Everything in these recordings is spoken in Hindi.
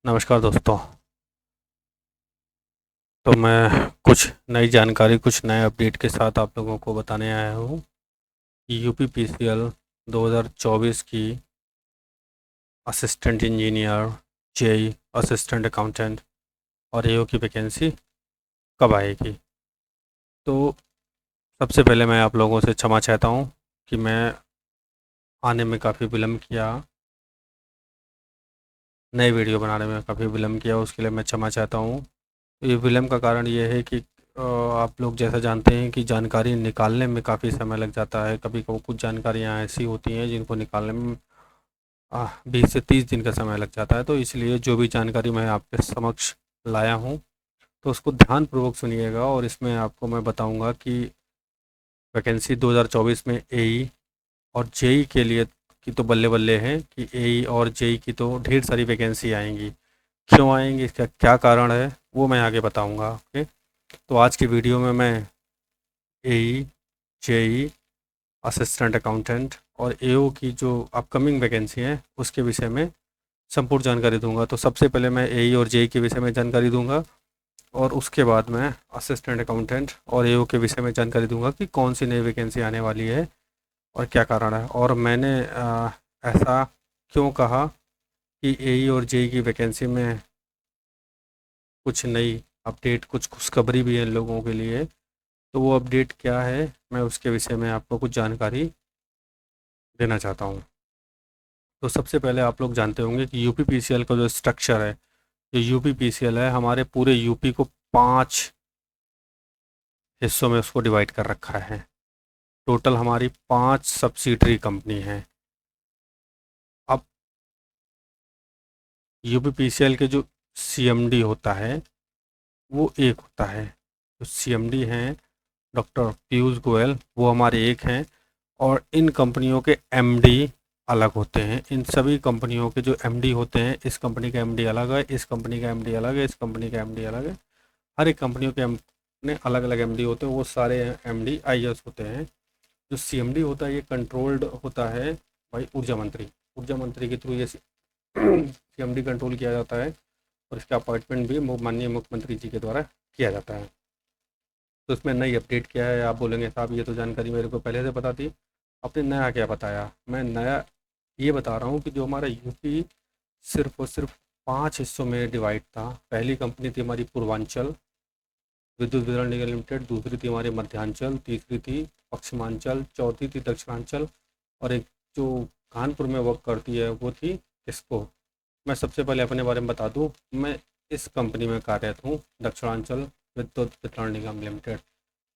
नमस्कार दोस्तों। तो मैं कुछ नई जानकारी, कुछ नए अपडेट के साथ आप लोगों को बताने आया हूँ। यूपीपीसीएल 2024 की assistant engineer, JE, assistant accountant और एओ की वैकेंसी कब आएगी। तो सबसे पहले मैं आप लोगों से क्षमा चाहता हूँ कि मैं आने में काफ़ी विलम्ब किया, नए वीडियो बनाने में काफ़ी विलम्ब किया, उसके लिए मैं क्षमा चाहता हूँ। ये विलम्ब का कारण ये है कि आप लोग जैसा जानते हैं कि जानकारी निकालने में काफ़ी समय लग जाता है। कभी कभी कुछ जानकारियाँ ऐसी होती हैं जिनको निकालने में 20 से 30 दिन का समय लग जाता है। तो इसलिए जो भी जानकारी मैं आपके समक्ष लाया हूँ तो उसको ध्यानपूर्वक सुनिएगा, और इसमें आपको मैं बताऊँगा कि वैकेंसी 2024 में एई और जेई के लिए की तो बल्ले बल्ले है कि एई और जेई की तो ढेर सारी वैकेंसी आएंगी। क्यों आएंगी, इसका क्या कारण है, वो मैं आगे बताऊँगा। ओके। तो आज की वीडियो में मैं एई, जेई, असिस्टेंट अकाउंटेंट और एओ की जो अपकमिंग वैकेंसी हैं उसके विषय में संपूर्ण जानकारी दूंगा। तो सबसे पहले मैं एई और जेई के विषय में जानकारी दूंगा, और उसके बाद मैं असिस्टेंट अकाउंटेंट और एओ के विषय में जानकारी दूंगा कि कौन सी नई वैकेंसी आने वाली है और क्या कारण है, और मैंने ऐसा क्यों कहा कि एई और जेई की वैकेंसी में कुछ नई अपडेट, कुछ खुशखबरी भी है इन लोगों के लिए। तो वो अपडेट क्या है, मैं उसके विषय में आपको कुछ जानकारी देना चाहता हूँ। तो सबसे पहले आप लोग जानते होंगे कि यूपीपीसीएल का जो स्ट्रक्चर है, जो यूपीपीसीएल है, हमारे पूरे यूपी को 5 हिस्सों में उसको डिवाइड कर रखा है। टोटल हमारी 5 सब्सिडरी कंपनी हैं। अब यूपीपीसीएल के जो सीएमडी होता है वो एक होता है। जो सीएमडी हैं डॉक्टर पीयूष गोयल, वो हमारे एक हैं। और इन कंपनियों के एमडी अलग होते हैं। इन सभी कंपनियों के जो एमडी होते हैं, इस कंपनी का एमडी अलग है, इस कंपनी का एमडी अलग है, इस कंपनी का एमडी अलग है। हर एक कंपनियों के अपने अलग अलग एमडी होते हैं। वो सारे एमडी आईएएस होते हैं। जो सीएमडी होता है ये कंट्रोल्ड होता है भाई ऊर्जा मंत्री के थ्रू ये सीएमडी कंट्रोल किया जाता है, और इसका अपॉइंटमेंट भी माननीय मुख्यमंत्री जी के द्वारा किया जाता है। तो इसमें नई अपडेट क्या है, आप बोलेंगे साहब ये तो जानकारी मेरे को पहले से पता थी, आपने नया क्या बताया। मैं नया ये बता रहा हूँ कि जो हमारा यूपी सिर्फ और सिर्फ 5 हिस्सों में डिवाइड था। पहली कंपनी थी हमारी पूर्वांचल विद्युत वितरण निगम लिमिटेड, दूसरी थी हमारी मध्यांचल, तीसरी थी पश्चिमांचल, चौथी थी दक्षिणांचल, और एक जो कानपुर में वर्क करती है वो थी किसको। मैं सबसे पहले अपने बारे में बता दूं, मैं इस कंपनी में कार्यरत हूँ, दक्षिणांचल विद्युत वितरण निगम लिमिटेड।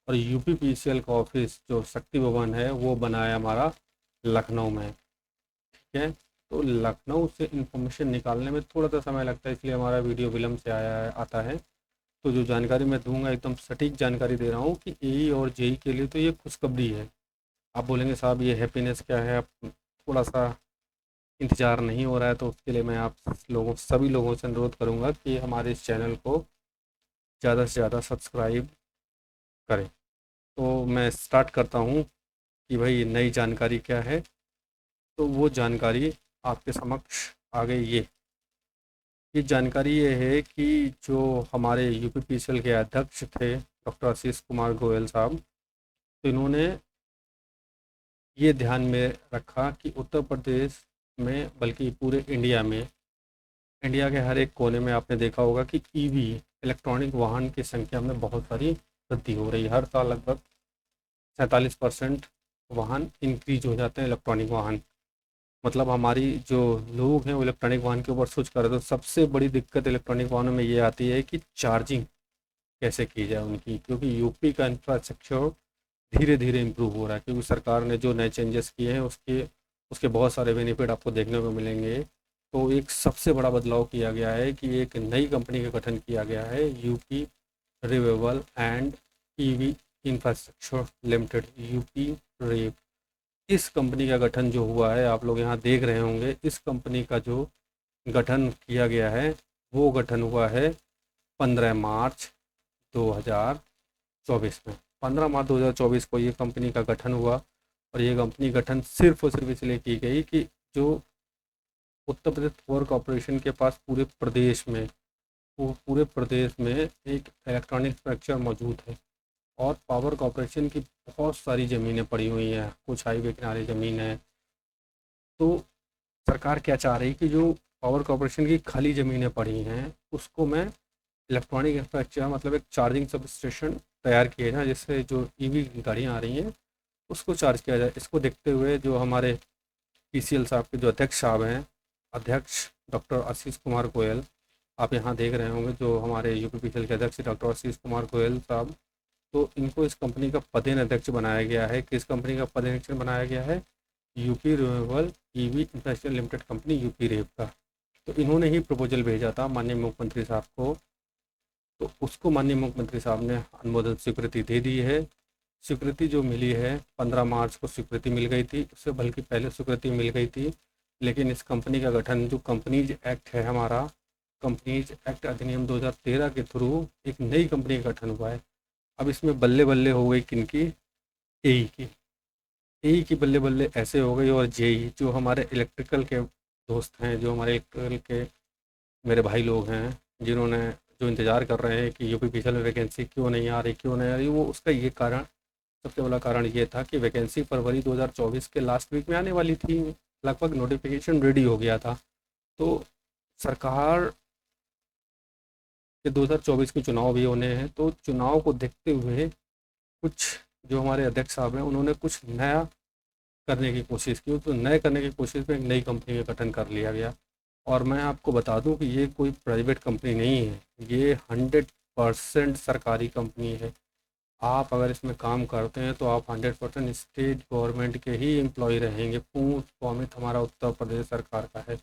और यूपीपीसीएल का ऑफिस जो शक्ति भवन है वो बना है हमारा लखनऊ में। ठीक है। तो लखनऊ से इंफॉर्मेशन निकालने में थोड़ा सा समय लगता है, इसलिए हमारा वीडियो विलम्ब से आता है। तो जो जानकारी मैं दूंगा एकदम सटीक जानकारी दे रहा हूँ कि एई और जेई के लिए तो ये खुशखबरी है। आप बोलेंगे साहब ये हैप्पीनेस क्या है, आप थोड़ा सा इंतज़ार नहीं हो रहा है, तो उसके लिए मैं आप लोगों सभी लोगों से अनुरोध करूँगा कि हमारे इस चैनल को ज़्यादा से ज़्यादा सब्सक्राइब करें। तो मैं स्टार्ट करता हूँ कि भाई नई जानकारी क्या है। तो वो जानकारी आपके समक्ष आ गई। ये जानकारी ये है कि जो हमारे यूपीपीसीएल के अध्यक्ष थे डॉक्टर आशीष कुमार गोयल साहब, तो इन्होंने ये ध्यान में रखा कि उत्तर प्रदेश में, बल्कि पूरे इंडिया में, इंडिया के हर एक कोने में आपने देखा होगा कि ईवी, इलेक्ट्रॉनिक वाहन की संख्या में बहुत सारी वृद्धि हो रही है। हर साल लगभग 47% वाहन इंक्रीज हो जाते हैं, इलेक्ट्रॉनिक वाहन। मतलब हमारी जो लोग हैं वो इलेक्ट्रॉनिक वाहन के ऊपर स्विच कर रहे हैं। तो सबसे बड़ी दिक्कत इलेक्ट्रॉनिक वाहनों में ये आती है कि चार्जिंग कैसे की जाए उनकी, क्योंकि यूपी का इंफ्रास्ट्रक्चर धीरे धीरे इम्प्रूव हो रहा है, क्योंकि सरकार ने जो नए चेंजेस किए हैं उसके उसके बहुत सारे बेनिफिट आपको देखने को मिलेंगे। तो एक सबसे बड़ा बदलाव किया गया है कि एक नई कंपनी का गठन किया गया है, UP renewable and EV infrastructure limited, UP REV. इस कंपनी का गठन जो हुआ है, आप लोग यहाँ देख रहे होंगे, इस कंपनी का जो गठन किया गया है वो गठन हुआ है 15 मार्च 2024 में। 15 मार्च 2024 को ये कंपनी का गठन हुआ। और ये कंपनी गठन सिर्फ और सिर्फ इसलिए की गई कि जो उत्तर प्रदेश पावर कॉरपोरेशन के पास पूरे प्रदेश में एक इलेक्ट्रॉनिक स्ट्रक्चर मौजूद है। और पावर कॉरपोरेशन की बहुत सारी ज़मीनें पड़ी हुई हैं, कुछ हाईवे किनारे ज़मीन है। तो सरकार क्या चाह रही कि जो पावर कॉरपोरेशन की खाली ज़मीनें पड़ी हैं उसको मैं इलेक्ट्रॉनिक इंफ्रास्ट्रक्चर मतलब एक चार्जिंग सब स्टेशन तैयार किए जाए, जिससे जो ईवी गाड़ियाँ आ रही हैं उसको चार्ज किया जाए। इसको देखते हुए जो हमारे पीसीएल साहब के जो अध्यक्ष साहब हैं, अध्यक्ष डॉक्टर आशीष कुमार गोयल, आप यहाँ देख रहे होंगे जो हमारे यूपीपीसीएल के अध्यक्ष डॉक्टर आशीष कुमार गोयल साहब, तो इनको इस कंपनी का पदेन अध्यक्ष बनाया गया है। किस कंपनी का पदेन अध्यक्ष बनाया गया है? UP renewable EV international limited company, UP REV का। तो इन्होंने ही प्रपोजल भेजा था माननीय मुख्यमंत्री साहब को, तो उसको माननीय मुख्यमंत्री साहब ने अनुमोदन स्वीकृति दे दी है। स्वीकृति जो मिली है 15 मार्च को स्वीकृति मिल गई थी, उससे बल्कि पहले स्वीकृति मिल गई थी। लेकिन इस कंपनी का गठन जो कंपनीज एक्ट है हमारा, कंपनीज एक्ट अधिनियम 2013 के थ्रू एक नई कंपनी का गठन हुआ है। अब इसमें बल्ले बल्ले हो गई किनकी? एई की। एई की बल्ले बल्ले ऐसे हो गई। और जेई जो हमारे इलेक्ट्रिकल के दोस्त हैं, जो हमारे इलेक्ट्रिकल के मेरे भाई लोग हैं, जिन्होंने जो इंतज़ार कर रहे हैं कि यूपीपीसीएल में वैकेंसी क्यों नहीं आ रही, वो उसका ये कारण, सबसे बड़ा कारण ये था कि वैकेंसी फरवरी 2024 के लास्ट वीक में आने वाली थी। लगभग नोटिफिकेशन रेडी हो गया था। तो सरकार के 2024 के चुनाव भी होने हैं, तो चुनाव को देखते हुए कुछ जो हमारे अध्यक्ष साहब हैं उन्होंने कुछ नया करने की कोशिश की। तो नए करने की कोशिश में एक नई कंपनी का गठन कर लिया गया। और मैं आपको बता दूं कि ये कोई प्राइवेट कंपनी नहीं है, ये 100% सरकारी कंपनी है। आप अगर इसमें काम करते हैं तो आप 100% स्टेट गवर्नमेंट के ही एम्प्लॉय रहेंगे। पूर्ण स्वामित्व हमारा उत्तर प्रदेश सरकार का है।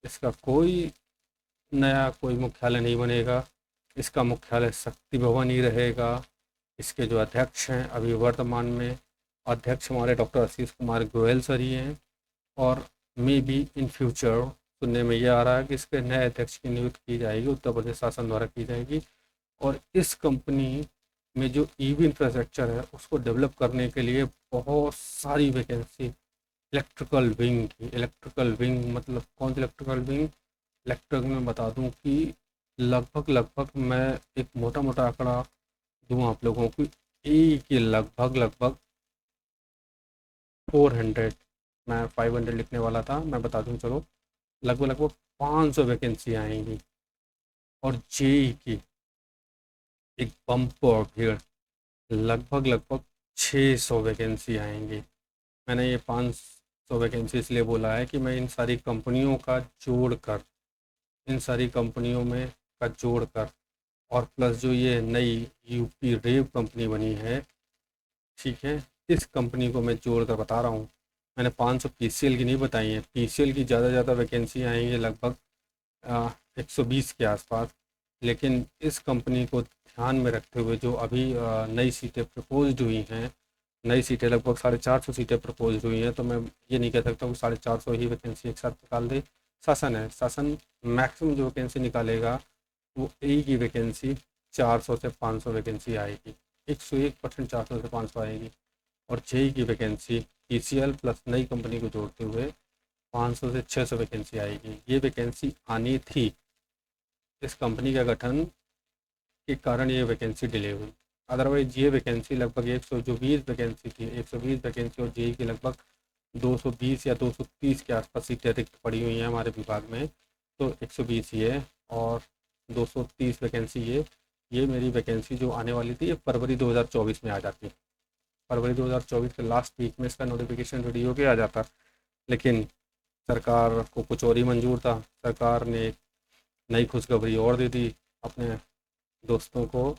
इसका कोई नया कोई मुख्यालय नहीं बनेगा। इसका मुख्यालय शक्ति भवन ही रहेगा। इसके जो अध्यक्ष हैं अभी वर्तमान में अध्यक्ष हमारे डॉक्टर आशीष कुमार गोयल सर ही हैं। और मे बी इन फ्यूचर सुनने में ये आ रहा है कि इसके नए अध्यक्ष की नियुक्ति की जाएगी, उत्तर प्रदेश शासन द्वारा की जाएगी। और इस कंपनी में जो ईवी इंफ्रास्ट्रक्चर है उसको डेवलप करने के लिए बहुत सारी वैकेंसी इलेक्ट्रिकल विंग मतलब कौन सी इलेक्ट्रिकल विंग? इलेक्ट्रिक में बता दूं कि लगभग मैं एक मोटा मोटा आंकड़ा दूं आप लोगों को, के लगभग 400, मैं 500 लिखने वाला था, मैं बता दूं चलो, लगभग 500 वैकेंसी आएंगी। और जेई की एक बम्पर भीड़, लगभग 600 वैकेंसी आएंगी। मैंने ये 500 वैकेंसी इसलिए बोला है कि मैं इन सारी कंपनियों का जोड़कर, इन सारी कंपनियों में का जोड़कर और प्लस जो ये नई यूपी रेव कंपनी बनी है, ठीक है, इस कंपनी को मैं जोड़कर बता रहा हूँ। मैंने 500 पीसीएल की नहीं बताई है। पीसीएल की ज़्यादा वैकेंसी आएंगी लगभग 120 के आसपास। लेकिन इस कंपनी को ध्यान में रखते हुए जो अभी नई सीटें प्रपोज्ड हुई हैं, नई सीटें लगभग 450 सीटें प्रपोज हुई हैं, तो मैं ये नहीं कह सकता कि 450 ही वैकेंसी एक साथ निकाल दे। शासन मैक्सिमम जो वैकेंसी निकालेगा वो ए की वैकेंसी 400 से 500 वैकेंसी आएगी। 101% 400 से 500 आएगी। और जेई की वैकेंसी पीसीएल प्लस नई कंपनी को जोड़ते हुए 500 से 600 वैकेंसी आएगी। ये वैकेंसी आनी थी, इस कंपनी का गठन के कारण ये वैकेंसी डिले हुई। अदरवाइज ये वैकेंसी लगभग 120 वैकेंसी थी, 120 वैकेंसी। और जेई की लगभग 220 या 230 के आसपास सीटें रिक्त पड़ी हुई हैं हमारे विभाग में। तो 120 ये और 230 वैकेंसी ये मेरी वैकेंसी जो आने वाली थी ये फरवरी 2024 में आ जाती। फरवरी 2024 के लास्ट वीक में इसका नोटिफिकेशन रेडी होके आ जाता। लेकिन सरकार को कुछ और ही मंजूर था। सरकार ने एक नई खुशखबरी और दे दी अपने दोस्तों को।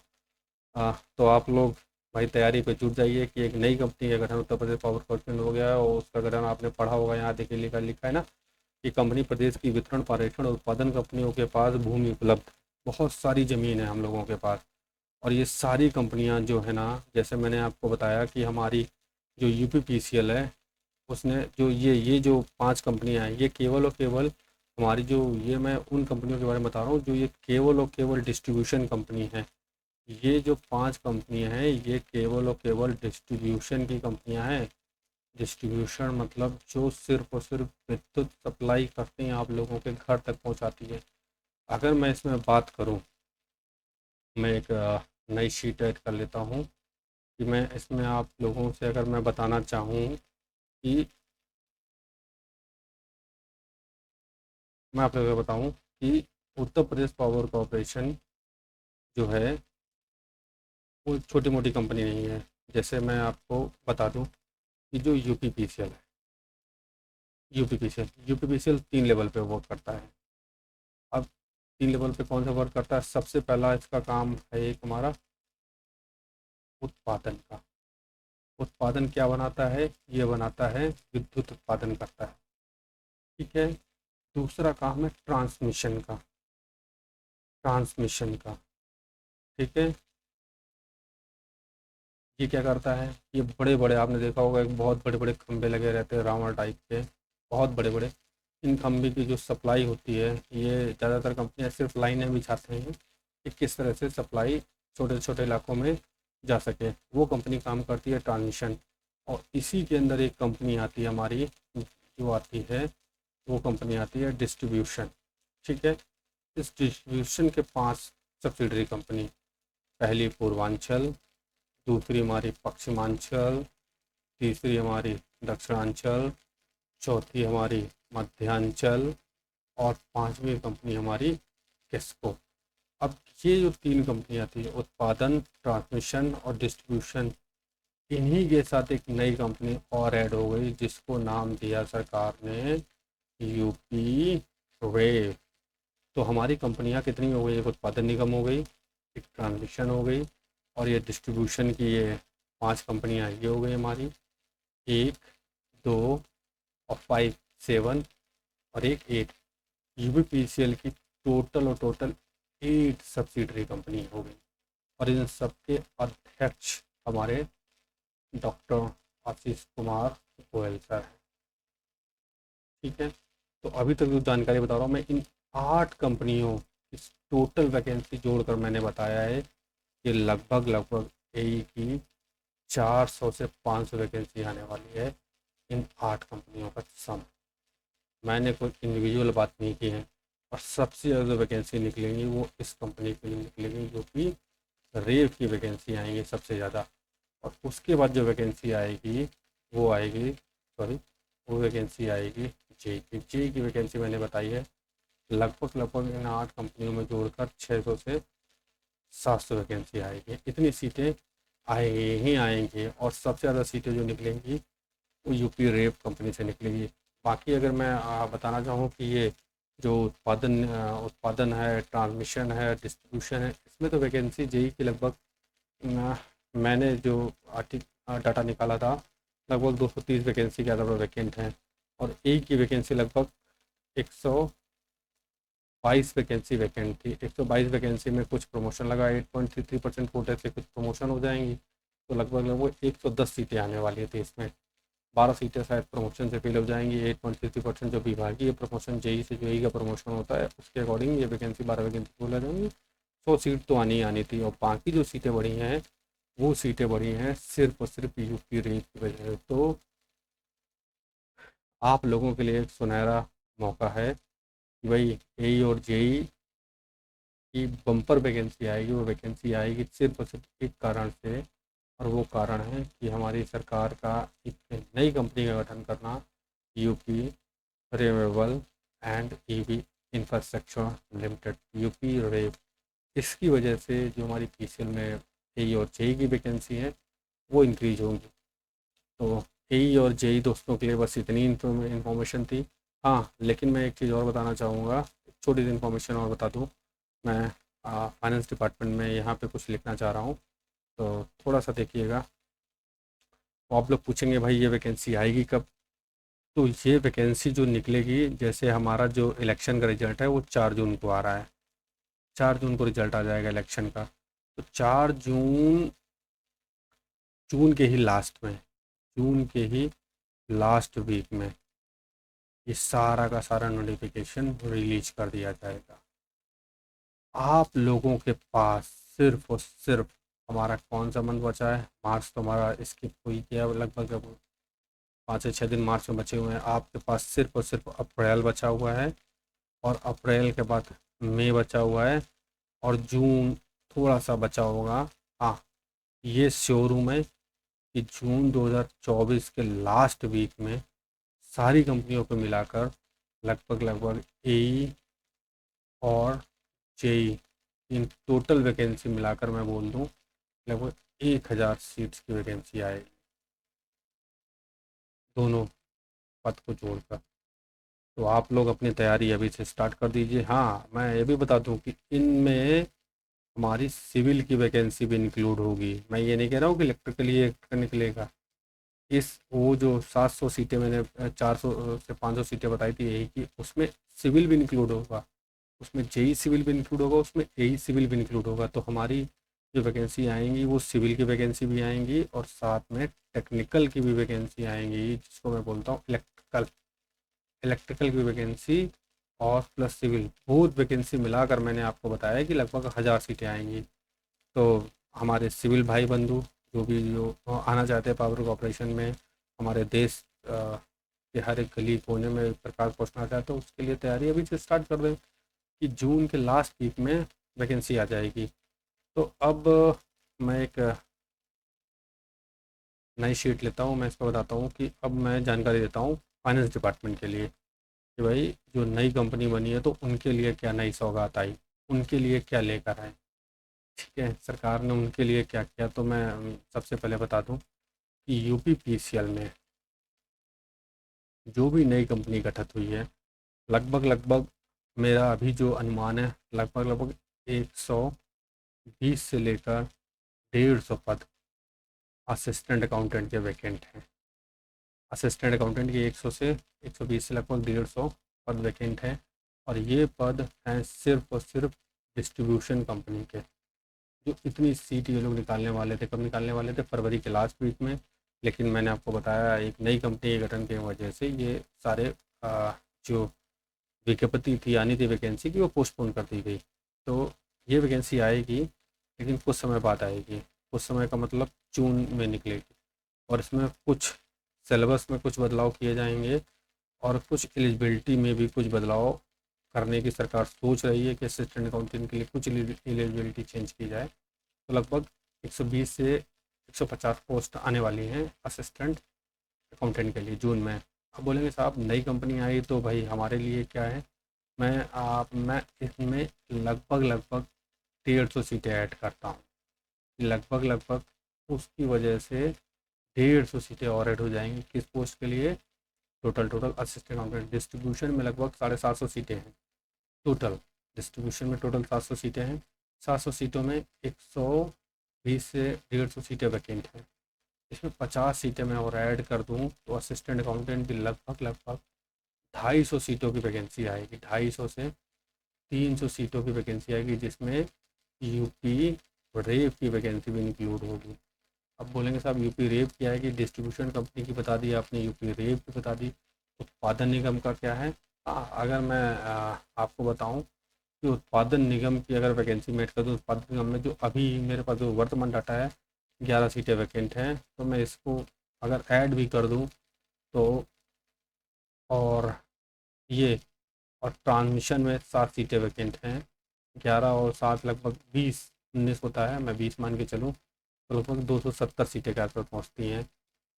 तो आप लोग भाई तैयारी पे जुट जाइए कि एक नई कंपनी का गठन उत्तर प्रदेश पावर कॉर्पोरेशन हो गया है। और उसका गठन आपने पढ़ा होगा, यहाँ देखिए लिखा है ना कि कंपनी प्रदेश की वितरण पारेषण और उत्पादन कंपनियों के पास भूमि उपलब्ध, बहुत सारी ज़मीन है हम लोगों के पास। और ये सारी कंपनियां जो है ना, जैसे मैंने आपको बताया कि हमारी जो यूपीपीसीएल है उसने जो ये जो 5 कंपनियां हैं, ये केवल और केवल हमारी जो, ये मैं उन कंपनियों के बारे में बता रहा हूँ जो ये केवल और केवल डिस्ट्रीब्यूशन कंपनी है। ये जो 5 कंपनियां हैं ये केवल और केवल डिस्ट्रीब्यूशन की कंपनियां हैं। डिस्ट्रीब्यूशन मतलब जो सिर्फ और सिर्फ विद्युत सप्लाई करते हैं, आप लोगों के घर तक पहुंचाती है। अगर मैं इसमें बात करूं, मैं एक नई शीट ऐड कर लेता हूं कि मैं इसमें आप लोगों से अगर मैं बताना चाहूं कि मैं आप लोगों को बताऊं कि उत्तर प्रदेश पावर कॉरपोरेशन जो है वो छोटी मोटी कंपनी नहीं है। जैसे मैं आपको बता दूं कि जो यूपीपीसीएल है, यूपीपीसीएल 3 लेवल पे वर्क करता है। अब 3 लेवल पे कौन सा वर्क करता है? सबसे पहला इसका काम है एक हमारा उत्पादन का। उत्पादन क्या बनाता है? ये बनाता है विद्युत उत्पादन करता है। ठीक है। दूसरा काम है ट्रांसमिशन का। ठीक है। ये क्या करता है? ये बड़े बड़े, आपने देखा होगा एक बहुत बड़े बड़े खंभे लगे रहते हैं रावण टाइप के, बहुत बड़े बड़े। इन खंभे की जो सप्लाई होती है, ये ज़्यादातर कंपनियां सिर्फ लाइनें बिछाते हैं कि किस तरह से सप्लाई छोटे छोटे इलाकों में जा सके। वो कंपनी काम करती है ट्रांसमिशन। और इसी के अंदर एक कंपनी आती है हमारी, जो आती है वो कंपनी आती है डिस्ट्रीब्यूशन। ठीक है। इस डिस्ट्रीब्यूशन के 5 सब्सिडरी कंपनी, पहली पूर्वांचल, दूसरी हमारी पश्चिमांचल, तीसरी हमारी दक्षिणांचल, चौथी हमारी मध्यांचल, और पांचवी कंपनी हमारी किस्को। अब ये जो 3 कंपनियां थी, उत्पादन, ट्रांसमिशन और डिस्ट्रीब्यूशन, इन्हीं के साथ एक नई कंपनी और ऐड हो गई जिसको नाम दिया सरकार ने यूपी रेव। तो हमारी कंपनियां कितनी हो गई? एक उत्पादन निगम हो गई, एक ट्रांसमिशन हो गई, और ये डिस्ट्रीब्यूशन की ये 5 कंपनियां ये हो गई हमारी, 1, 2 और 5, 7 और एक 8। यूपीपीसीएल की टोटल 8 सब्सिडरी कंपनी हो गई। और इन सबके अध्यक्ष हमारे डॉक्टर आशीष कुमार गोयल सर हैं। ठीक है। तो अभी तक जो जानकारी बता रहा हूँ मैं, इन 8 कंपनियों इस टोटल वैकेंसी जोड़कर मैंने बताया है कि लगभग लगभग यही की 400 से 500 वैकेंसी आने वाली है इन 8 कंपनियों का सम। मैंने कोई इंडिविजुअल बात नहीं की है। और सबसे ज़्यादा वैकेंसी निकलेंगी वो इस कंपनी के लिए निकलेंगी, जो कि रेव की वैकेंसी आएंगी सबसे ज़्यादा। और उसके बाद जो वैकेंसी आएगी वो आएगी, सॉरी, वो वैकेंसी आएगी जेई की वैकेंसी मैंने बताई है। लगभग लगभग इन 8 कंपनियों में जोड़कर 600 से 700 वैकेंसी आएगी। इतनी सीटें आएंगी ही आएंगी। और सबसे ज़्यादा सीटें जो निकलेंगी वो यूपी रेप कंपनी से निकलेगी। बाकी अगर मैं बताना चाहूँ कि ये जो उत्पादन है, ट्रांसमिशन है, डिस्ट्रीब्यूशन है, इसमें तो वैकेंसी जेई की लगभग मैंने जो डाटा निकाला था, लगभग 230 वैकेंसी के आधार पर वैकेंट हैं। और एक की वैकेंसी लगभग 122 वैकेंसी वैकेंट थी। 122 वैकेंसी में कुछ प्रमोशन लगा, 8.33% कोटे से कुछ प्रमोशन हो जाएंगी। तो लगभग लगभग 110 सीटें आने वाली थी इसमें। 12 सीटें शायद प्रमोशन से फिल हो जाएंगी। 8.33% जो विभागीय प्रमोशन जेई से जो का प्रमोशन होता है उसके अकॉर्डिंग ये वैकेंसी 12 वैकेंसी फिल हो जाएंगी। 100 सीट तो आनी ही आनी थी। और बाकी जो सीटें बढ़ी हैं वो सीटें बढ़ी हैं सिर्फ और सिर्फ यूपी रेप की वजह से। तो आप लोगों के लिए एक सुनहरा मौका है कि भाई एई और जेई की बम्पर वैकेंसी आएगी। वो वैकेंसी आएगी सिर्फ और सिर्फ एक कारण से, और वो कारण है कि हमारी सरकार का एक नई कंपनी का गठन करना, UP renewable and EV infrastructure limited, UP REV. इसकी वजह से जो हमारी पीसीएल में एई और जेई की वैकेंसी है वो इंक्रीज होंगी। तो एई और जेई दोस्तों के लिए बस इतनी इन्फॉर्मेशन थी। हाँ, लेकिन मैं एक चीज़ और बताना चाहूँगा, छोटी सी इन्फॉर्मेशन और बता दूँ। मैं फाइनेंस डिपार्टमेंट में यहाँ पे कुछ लिखना चाह रहा हूँ, तो थोड़ा सा देखिएगा। तो आप लोग पूछेंगे भाई ये वैकेंसी आएगी कब? तो ये वैकेंसी जो निकलेगी, जैसे हमारा जो इलेक्शन का रिजल्ट है वो 4 जून को आ रहा है। 4 जून को रिजल्ट आ जाएगा इलेक्शन का। तो 4 जून, जून के ही लास्ट में, जून के ही लास्ट वीक में ये सारा का सारा नोटिफिकेशन रिलीज कर दिया जाएगा। आप लोगों के पास सिर्फ और सिर्फ, हमारा कौन सा मंथ बचा है? मार्च तो हमारा स्किप हुई गया लगभग। 5 से 6 दिन मार्च में बचे हुए हैं, आपके पास सिर्फ और सिर्फ अप्रैल बचा हुआ है, और अप्रैल के बाद मई बचा हुआ है, और जून थोड़ा सा बचा होगा। हाँ, ये श्योर हूँ मैं कि जून 2024 के लास्ट वीक में सारी कंपनियों को मिलाकर लगभग लगभग एई और जेई इन टोटल वैकेंसी मिलाकर मैं बोल दूँ लगभग 1000 सीट्स की वैकेंसी आएगी, दोनों पद को जोड़कर। तो आप लोग अपनी तैयारी अभी से स्टार्ट कर दीजिए। हाँ, मैं ये भी बता दूं कि इनमें हमारी सिविल की वैकेंसी भी इंक्लूड होगी। मैं ये नहीं कह रहा हूँ कि इलेक्ट्रिकल ही इलेक्ट्रिकल निकलेगा। इस वो जो 700 सीटें मैंने 400 से 500 सीटें बताई थी यही की, उसमें सिविल भी इंक्लूड होगा, उसमें जेई सिविल भी इंक्लूड होगा, उसमें एई सिविल भी इंक्लूड होगा। तो हमारी जो वैकेंसी आएंगी वो सिविल की वैकेंसी भी आएंगी और साथ में टेक्निकल की भी वैकेंसी आएंगी, जिसको मैं बोलता हूँ इलेक्ट्रिकल। इलेक्ट्रिकल की वैकेंसी और प्लस सिविल बहुत वैकेंसी मिलाकर मैंने आपको बताया कि लगभग 1000 सीटें आएंगी। तो हमारे सिविल भाई बंधु जो आना चाहते हैं पावर कॉरपोरेशन में, हमारे देश के हर एक गली कोने में प्रकाश पहुँचना चाहते हैं, उसके लिए तैयारी अभी से स्टार्ट कर दें कि जून के लास्ट वीक में वैकेंसी आ जाएगी। तो अब मैं एक नई शीट लेता हूँ, मैं इसको बताता हूँ कि अब मैं जानकारी देता हूँ फाइनेंस डिपार्टमेंट के लिए कि भाई जो नई कंपनी बनी है तो उनके लिए क्या नई सौगात आई, उनके लिए क्या लेकर आए। ठीक है, सरकार ने उनके लिए क्या किया। तो मैं सबसे पहले बता दूं कि यूपीपीसीएल में जो भी नई कंपनी गठित हुई है, लगभग लगभग मेरा अभी जो अनुमान है लगभग लगभग 120 से लेकर 150 पद असिस्टेंट अकाउंटेंट के वैकेंट हैं। असिस्टेंट अकाउंटेंट की 100 से 120 से लगभग 150 पद वैकेंट हैं, और ये पद हैं सिर्फ और सिर्फ डिस्ट्रीब्यूशन कंपनी के। जो इतनी सीट ये लोग निकालने वाले थे, कब निकालने वाले थे, फरवरी के लास्ट वीक में। लेकिन मैंने आपको बताया एक नई कंपनी के गठन की वजह से ये सारे जो विज्ञप्ति थी आनी थी वैकेंसी की वो पोस्टपोन कर दी गई। तो ये वैकेंसी आएगी लेकिन कुछ समय बाद आएगी, कुछ समय का मतलब जून में निकलेगी, और इसमें कुछ सिलेबस में कुछ बदलाव किए जाएंगे और कुछ एलिजिबिलिटी में भी कुछ बदलाव करने की सरकार सोच रही है कि असिस्टेंट अकाउंटेंट के लिए कुछ एलिजिबिलिटी चेंज की जाए। तो लगभग 120 से 150 पोस्ट आने वाली हैं असिस्टेंट अकाउंटेंट के लिए जून में। अब बोलेंगे साहब नई कंपनी आई तो भाई हमारे लिए क्या है। मैं इसमें लगभग लगभग 150 सीटें ऐड करता हूँ, लगभग लगभग उसकी वजह से 150 सीटें और ऐड हो जाएंगी। किस पोस्ट के लिए, total total assistant accountant distribution में लगभग 750 सीटें हैं टोटल। डिस्ट्रीब्यूशन में टोटल 700 सीटें हैं, 700 सीटों में 120 से 150 सीटें वैकेंट हैं। इसमें 50 सीटें मैं और ऐड कर दूं तो असिस्टेंट अकाउंटेंट की लगभग लगभग 250 सीटों की वैकेंसी आएगी, 250 से 300 सीटों की वैकेंसी आएगी, जिसमें यूपी रेप की वैकेंसी भी इंक्लूड होगी। अब बोलेंगे साहब यूपी रेप क्या है, कि डिस्ट्रीब्यूशन कंपनी की बता दी आपने, यूपी रेप की बता दी, उत्पादन निगम का क्या है। हाँ, अगर मैं आपको बताऊं कि उत्पादन निगम की अगर वैकेंसी मेट कर दूँ, उत्पादन निगम में जो अभी मेरे पास जो वर्तमान डाटा है 11 सीटें वैकेंट हैं, तो मैं इसको अगर ऐड भी कर दूँ तो, और ये और ट्रांसमिशन में 7 सीटें वैकेंट हैं, 11 और 7 लगभग 20 19 होता है, मैं 20 मान के चलूँ तो लगभग 270 सीटें के आसपास पहुँचती हैं।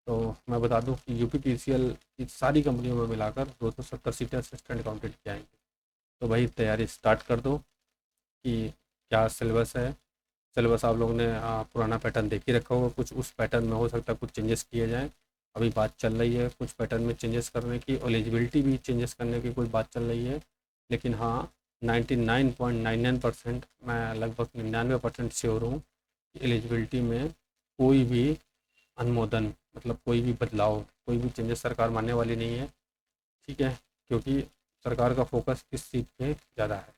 तो मैं बता दूं कि यूपीपीसीएल की सारी कंपनियों में मिलाकर 270 सीटें असिस्टेंट अकाउंटेंट की आएंगी। तो भाई तैयारी स्टार्ट कर दो कि क्या सिलेबस है। सिलेबस आप लोगों ने पुराना पैटर्न देख ही रखा होगा, कुछ उस पैटर्न में हो सकता है कुछ चेंजेस किए जाएँ। अभी बात चल रही है कुछ पैटर्न में चेंजेस करने की, एलिजिबिलिटी भी चेंजेस करने की कोई बात चल रही है। लेकिन हाँ, 99.99% मैं लगभग 99% श्योर हूँ कि एलिजिबिलिटी में कोई भी अनुमोदन मतलब कोई भी बदलाव, कोई भी चेंजेस सरकार मानने वाली नहीं है। ठीक है, क्योंकि सरकार का फोकस इस चीज़ पे ज़्यादा है,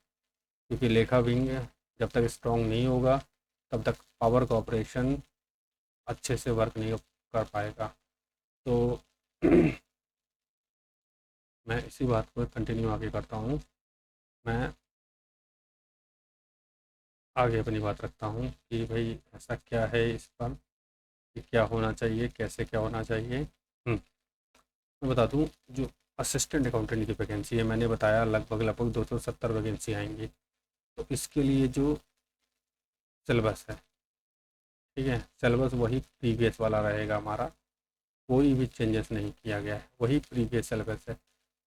क्योंकि लेखा विंग जब तक स्ट्रॉन्ग नहीं होगा तब तक पावर कॉरपोरेशन अच्छे से वर्क नहीं कर पाएगा। तो मैं इसी बात को कंटिन्यू आगे करता हूँ। मैं आगे अपनी बात रखता हूँ कि भाई ऐसा क्या है इस पर, कि क्या होना चाहिए, कैसे क्या होना चाहिए। मैं बता दूं, जो असिस्टेंट अकाउंटेंट की वैकेंसी है, मैंने बताया लगभग लगभग 270 वैकेंसी आएंगी। तो इसके लिए जो सिलेबस है, ठीक है, सिलेबस वही प्रीवियस वाला रहेगा हमारा, कोई भी चेंजेस नहीं किया गया है, वही प्रीवियस सिलेबस है।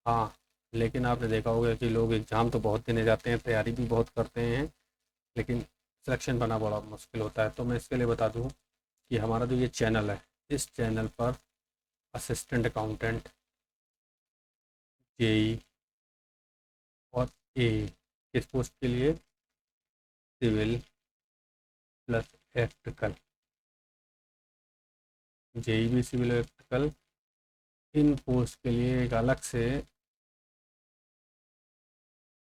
हाँ, लेकिन आपने देखा होगा कि लोग एग्ज़ाम तो बहुत देने जाते हैं, तैयारी भी बहुत करते हैं, लेकिन सिलेक्शन पाना बड़ा मुश्किल होता है। तो मैं इसके लिए बता दूं कि हमारा जो ये चैनल है, इस चैनल पर असिस्टेंट अकाउंटेंट, जेई और ए, किस पोस्ट के लिए, सिविल प्लस इलेक्ट्रिकल, जेई भी सिविल इलेक्ट्रिकल, इन पोस्ट के लिए एक अलग से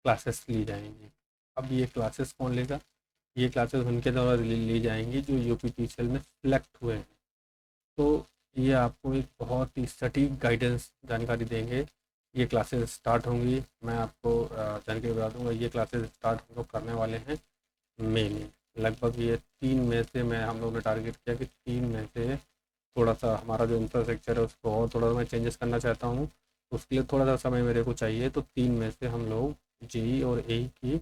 क्लासेस ली जाएंगी। अब ये क्लासेस कौन लेगा? ये क्लासेस उनके द्वारा ली जाएंगी जो यूपीपीसीएल में सिलेक्ट हुए हैं। तो ये आपको एक बहुत ही सटीक गाइडेंस जानकारी देंगे। ये क्लासेस स्टार्ट होंगी, मैं आपको जानकारी बता दूंगा, ये क्लासेस स्टार्ट हम लोग करने वाले हैं मई में। लगभग ये 3 मई से, मैं हम लोग ने टारगेट किया कि 3 मई से थोड़ा सा हमारा जो इंफ्रास्ट्रक्चर है उसको और थोड़ा मैं चेंजेस करना चाहता हूँ। उसके लिए थोड़ा सा समय मेरे को चाहिए। तो 3 मई से हम लोग जेई और एई की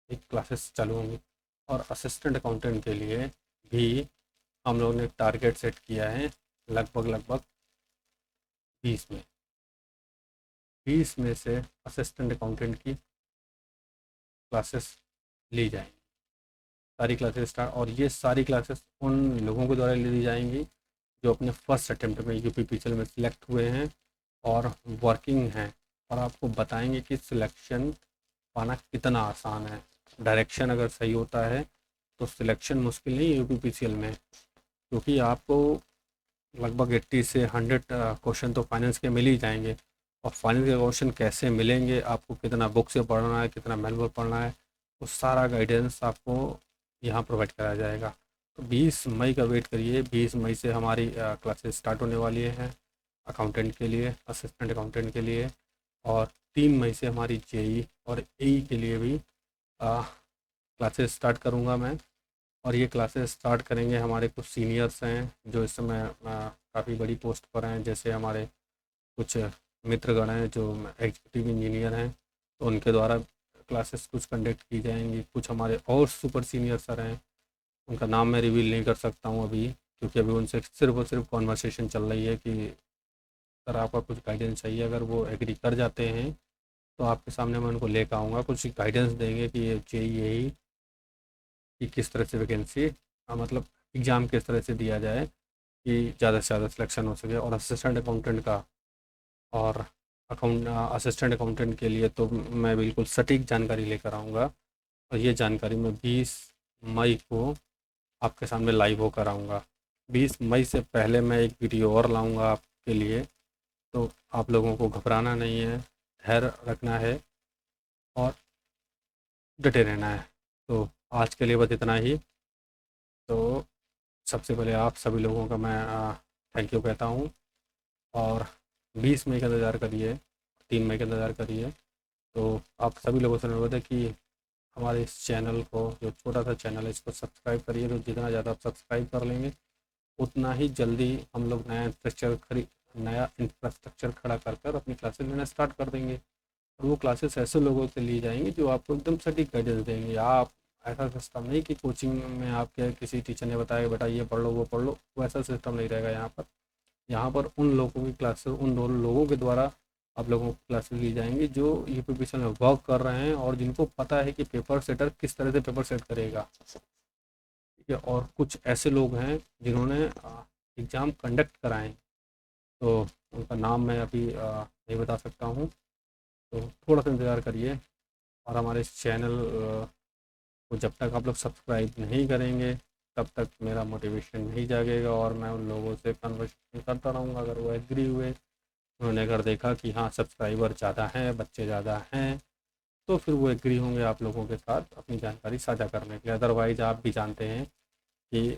एक क्लासेस चालू होंगी। और असिस्टेंट अकाउंटेंट के लिए भी हम लोगों ने टारगेट सेट किया है, लगभग लगभग 20 में, 20 में से असिस्टेंट अकाउंटेंट की क्लासेस ली जाएंगी, सारी क्लासेस स्टार्ट। और ये सारी क्लासेस उन लोगों के द्वारा ली जाएंगी जो अपने फर्स्ट अटेम्प्ट में यूपीपीसीएल में सिलेक्ट हुए हैं और वर्किंग हैं, और आपको बताएंगे कि सिलेक्शन पाना कितना आसान है। डायरेक्शन अगर सही होता है तो सिलेक्शन मुश्किल नहीं है यूपीपीसीएल में, क्योंकि आपको लगभग 80 से 100 क्वेश्चन तो फाइनेंस के मिल ही जाएंगे। और फाइनेंस के क्वेश्चन कैसे मिलेंगे, आपको कितना बुक से पढ़ना है, कितना मैनुअल पढ़ना है, वो सारा गाइडेंस आपको यहाँ प्रोवाइड कराया जाएगा। तो 20 मई का वेट करिए, 20 मई से हमारी क्लासेस स्टार्ट होने वाली हैं अकाउंटेंट के लिए, असिस्टेंट अकाउंटेंट के लिए। और 3 मई से हमारी जेई और एई के लिए भी क्लासेस स्टार्ट करूँगा मैं। और ये क्लासेस स्टार्ट करेंगे हमारे कुछ सीनियर्स हैं जो इस समय काफ़ी बड़ी पोस्ट पर हैं, जैसे हमारे कुछ मित्रगण हैं जो एग्जीक्यूटिव इंजीनियर हैं, तो उनके द्वारा क्लासेस कुछ कंडक्ट की जाएंगी। कुछ हमारे और सुपर सीनियर सर हैं, उनका नाम मैं रिवील नहीं कर सकता हूँ अभी, क्योंकि अभी उनसे सिर्फ और सिर्फ कॉन्वर्सेशन चल रही है कि सर आपका कुछ गाइडेंस चाहिए। अगर वो एग्री कर जाते हैं तो आपके सामने मैं उनको लेकर आऊँगा, कुछ गाइडेंस देंगे कि ये चाहिए यही कि किस तरह से वैकेंसी, मतलब एग्ज़ाम किस तरह से दिया जाए कि ज़्यादा से ज़्यादा सिलेक्शन हो सके। और असिस्टेंट अकाउंटेंट का, और असिस्टेंट अकाउंटेंट के लिए तो मैं बिल्कुल सटीक जानकारी लेकर आऊँगा, और ये जानकारी मैं 20 मई को आपके सामने लाइव होकर आऊँगा। 20 मई से पहले मैं एक वीडियो और लाऊँगा आपके लिए। तो आप लोगों को घबराना नहीं है, धैर्य रखना है और डटे रहना है। तो आज के लिए बस इतना ही। तो सबसे पहले आप सभी लोगों का मैं थैंक यू कहता हूँ। और 20 मई का इंतज़ार करिए, 3 मई का इंतज़ार करिए। तो आप सभी लोगों से अनुरोध है कि हमारे इस चैनल को, जो छोटा सा चैनल है, इसको सब्सक्राइब करिए। तो जितना ज़्यादा आप सब्सक्राइब कर लेंगे उतना ही जल्दी हम लोग नया इंफ्रास्ट्रक्चर खड़ा कर कर अपनी क्लासेस लेना स्टार्ट कर देंगे। और वो क्लासेस ऐसे लोगों से ली जाएंगी जो आपको एकदम सटीक गाइडेंस देंगे। आप ऐसा सिस्टम नहीं कि कोचिंग में आपके किसी टीचर ने बताया बेटा ये पढ़ लो वो पढ़ लो, वैसा सिस्टम नहीं रहेगा यहाँ पर। यहाँ पर उन लोगों की क्लासेस, उन लोगों के द्वारा आप लोगों की क्लासेस ली जाएंगी जो यूपीपीसीएल में वर्क कर रहे हैं और जिनको पता है कि पेपर सेटर किस तरह से पेपर सेट करेगा। ठीक है, और कुछ ऐसे लोग हैं जिन्होंने एग्ज़ाम कंडक्ट कराएं, तो उनका नाम मैं अभी नहीं बता सकता हूँ। तो थोड़ा सा इंतज़ार करिए। और हमारे इस चैनल को जब तक आप लोग सब्सक्राइब नहीं करेंगे तब तक मेरा मोटिवेशन नहीं जागेगा, और मैं उन लोगों से कन्वर्सेशन करता रहूँगा। अगर वो एग्री हुए, उन्होंने अगर देखा कि हाँ सब्सक्राइबर ज़्यादा हैं, बच्चे ज़्यादा हैं, तो फिर वो एग्री होंगे आप लोगों के साथ अपनी जानकारी साझा करने के लिए। अदरवाइज़ आप भी जानते हैं कि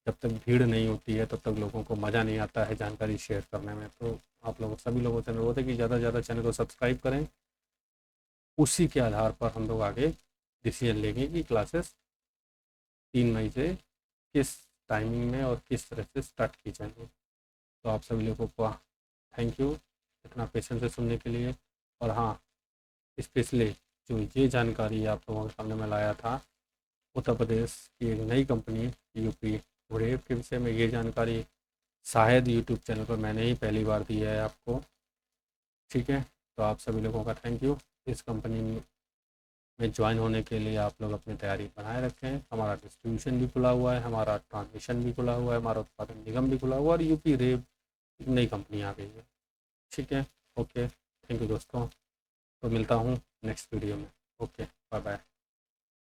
जब तक भीड़ नहीं होती है तब तक लोगों को मज़ा नहीं आता है जानकारी शेयर करने में। तो आप लोगों सभी लोगों से अनुरोध है कि ज़्यादा से ज़्यादा चैनल को सब्सक्राइब करें। उसी के आधार पर हम लोग आगे डिसीजन लेंगे कि क्लासेस 3 मई से किस टाइमिंग में और किस तरह से स्टार्ट की जाएंगी। तो आप सभी लोगों को थैंक यू इतना पेशेंस से सुनने के लिए। और हाँ, स्पेशली जो ये जानकारी आप लोगों के सामने मैं लाया था, उत्तर प्रदेश की एक नई कंपनी यूपी वरेव के विषय में, ये जानकारी शायद यूट्यूब चैनल पर मैंने ही पहली बार दी है आपको। ठीक है, तो आप सभी लोगों का थैंक यू। इस कंपनी में ज्वाइन होने के लिए आप लोग अपनी तैयारी बनाए रखें। हमारा डिस्ट्रीब्यूशन भी खुला हुआ है, हमारा ट्रांसमिशन भी खुला हुआ है, हमारा उत्पादन निगम भी खुला हुआ है, और यूपी रेव एक नई कंपनी आ गई है। ठीक है, ओके, थैंक यू दोस्तों। तो मिलता हूँ नेक्स्ट वीडियो में। Okay, bye bye.